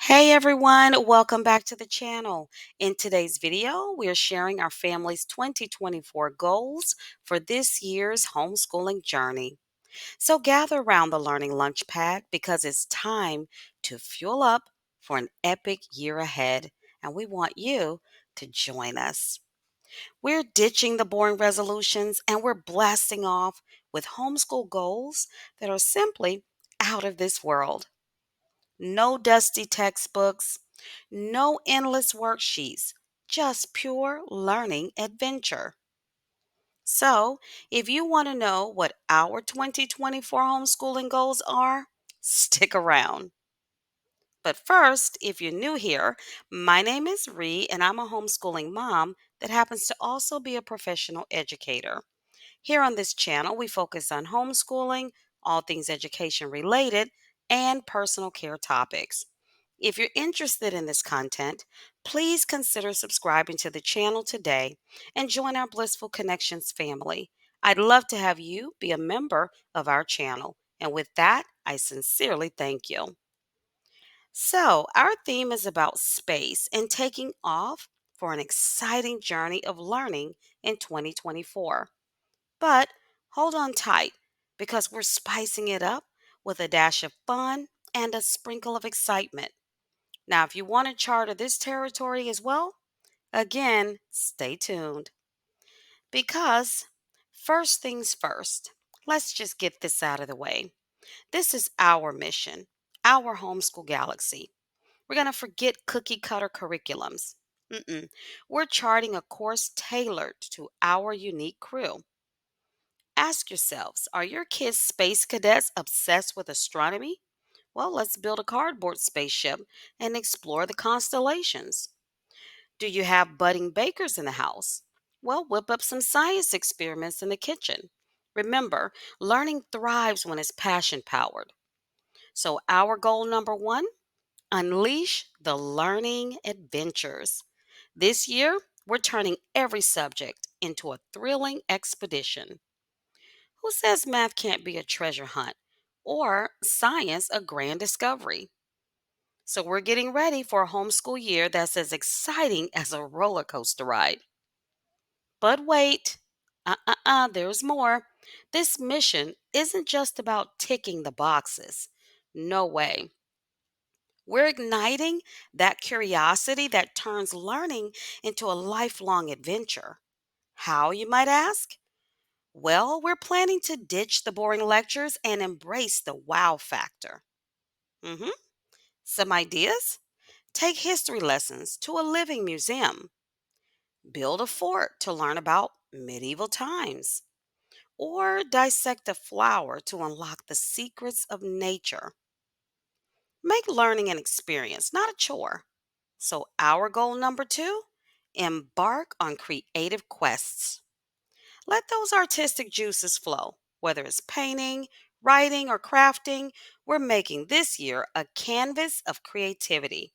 Hey everyone, welcome back to the channel. In today's video, we're sharing our family's 2024 goals for this year's homeschooling journey. So gather around the learning lunch pad because it's time to fuel up for an epic year ahead, and we want you to join us. We're ditching the boring resolutions and we're blasting off with homeschool goals that are simply out of this world. No dusty textbooks, no endless worksheets, just pure learning adventure. So, if you want to know what our 2024 homeschooling goals are, stick around. But first, if you're new here, my name is Ree and I'm a homeschooling mom that happens to also be a professional educator. Here on this channel, we focus on homeschooling, all things education related, and personal care topics. If you're interested in this content, please consider subscribing to the channel today and join our Blissful Connections family. I'd love to have you be a member of our channel. And with that, I sincerely thank you. So, our theme is about space and taking off for an exciting journey of learning in 2024. But hold on tight because we're spicing it up with a dash of fun and a sprinkle of excitement. Now, if you want to charter this territory as well, again, stay tuned. Because first things first, let's just get this out of the way. This is our mission, our homeschool galaxy. We're going to forget cookie cutter curriculums. We're charting a course tailored to our unique crew. Ask yourselves, are your kids space cadets obsessed with astronomy? Well, let's build a cardboard spaceship and explore the constellations. Do you have budding bakers in the house? Well, whip up some science experiments in the kitchen. Remember, learning thrives when it's passion powered. So, our goal number one, unleash the learning adventures. This year, we're turning every subject into a thrilling expedition. Who says math can't be a treasure hunt or science a grand discovery? So we're getting ready for a homeschool year that's as exciting as a roller coaster ride. But wait, there's more. This mission isn't just about ticking the boxes. No way. We're igniting that curiosity that turns learning into a lifelong adventure. How, you might ask? Well, we're planning to ditch the boring lectures and embrace the wow factor. hmm Some ideas? Take history lessons to a living museum. Build a fort to learn about medieval times. Or dissect a flower to unlock the secrets of nature. Make learning an experience, not a chore. So, our goal number two, embark on creative quests. Let those artistic juices flow. Whether it's painting, writing, or crafting, we're making this year a canvas of creativity.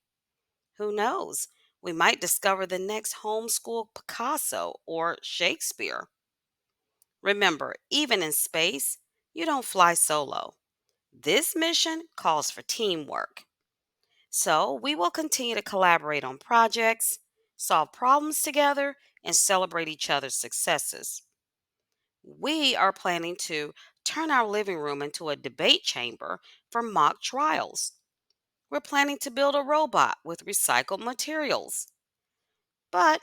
Who knows? We might discover the next homeschool Picasso or Shakespeare. Remember, even in space, you don't fly solo. This mission calls for teamwork. So we will continue to collaborate on projects, solve problems together, and celebrate each other's successes. We are planning to turn our living room into a debate chamber for mock trials. We're planning to build a robot with recycled materials. But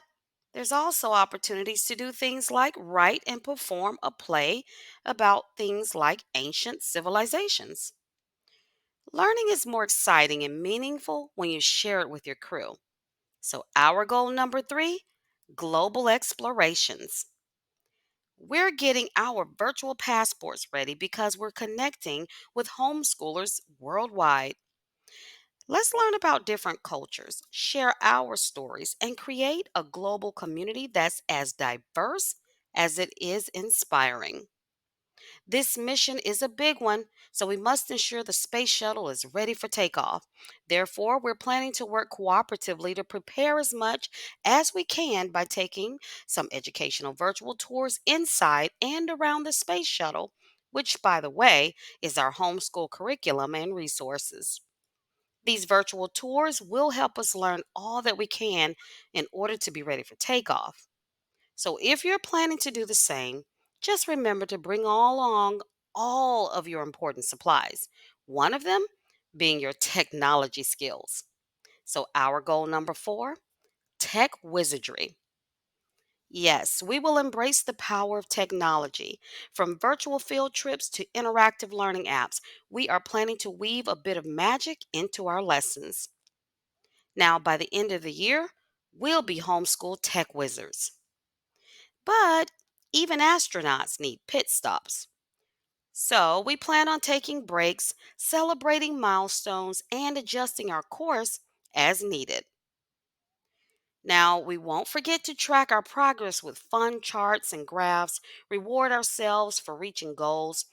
there's also opportunities to do things like write and perform a play about things like ancient civilizations. Learning is more exciting and meaningful when you share it with your crew. So, our goal number three, global explorations. We're getting our virtual passports ready because we're connecting with homeschoolers worldwide. Let's learn about different cultures, share our stories, and create a global community that's as diverse as it is inspiring. This mission is a big one, so we must ensure the space shuttle is ready for takeoff. Therefore, we're planning to work cooperatively to prepare as much as we can by taking some educational virtual tours inside and around the space shuttle, which, by the way, is our homeschool curriculum and resources. These virtual tours will help us learn all that we can in order to be ready for takeoff. So if you're planning to do the same, just remember to bring all along all of your important supplies. One of them being your technology skills. So our goal number 4, tech wizardry. Yes, we will embrace the power of technology. From virtual field trips to interactive learning apps, we are planning to weave a bit of magic into our lessons. Now, by the end of the year, we'll be homeschool tech wizards. But even astronauts need pit stops. So we plan on taking breaks, celebrating milestones, and adjusting our course as needed. Now, we won't forget to track our progress with fun charts and graphs, reward ourselves for reaching goals,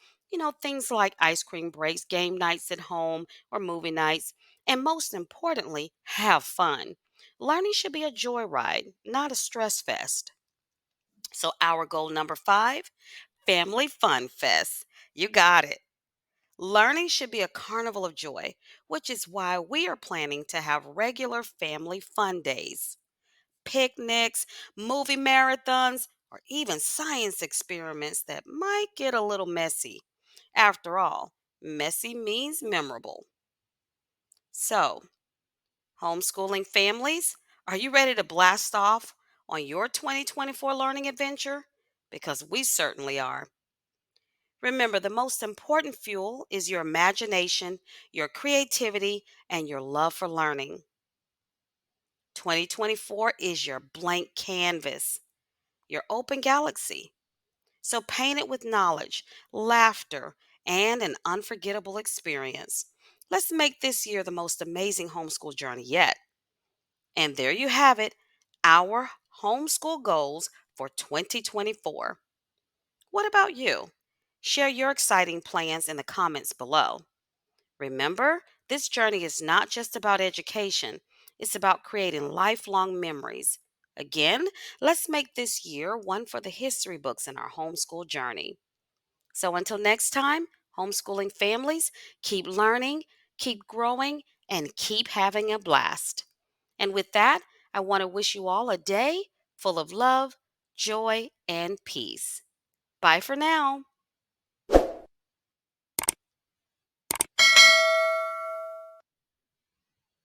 things like ice cream breaks, game nights at home, or movie nights, and most importantly, have fun. Learning should be a joyride, not a stress fest. So, our goal number 5, Family Fun Fest. You got it. Learning should be a carnival of joy, which is why we are planning to have regular family fun days, picnics, movie marathons, or even science experiments that might get a little messy. After all, messy means memorable. So, homeschooling families, are you ready to blast off on your 2024 learning adventure? Because we certainly are. Remember, the most important fuel is your imagination, your creativity, and your love for learning. 2024 is your blank canvas, your open galaxy. So paint it with knowledge, laughter, and an unforgettable experience. Let's make this year the most amazing homeschool journey yet. And there you have it, our homeschool goals for 2024. What about you? Share your exciting plans in the comments below. Remember, this journey is not just about education, it's about creating lifelong memories. Again, let's make this year one for the history books in our homeschool journey. So until next time, homeschooling families, keep learning, keep growing, and keep having a blast. And with that, I want to wish you all a day full of love, joy, and peace. Bye for now.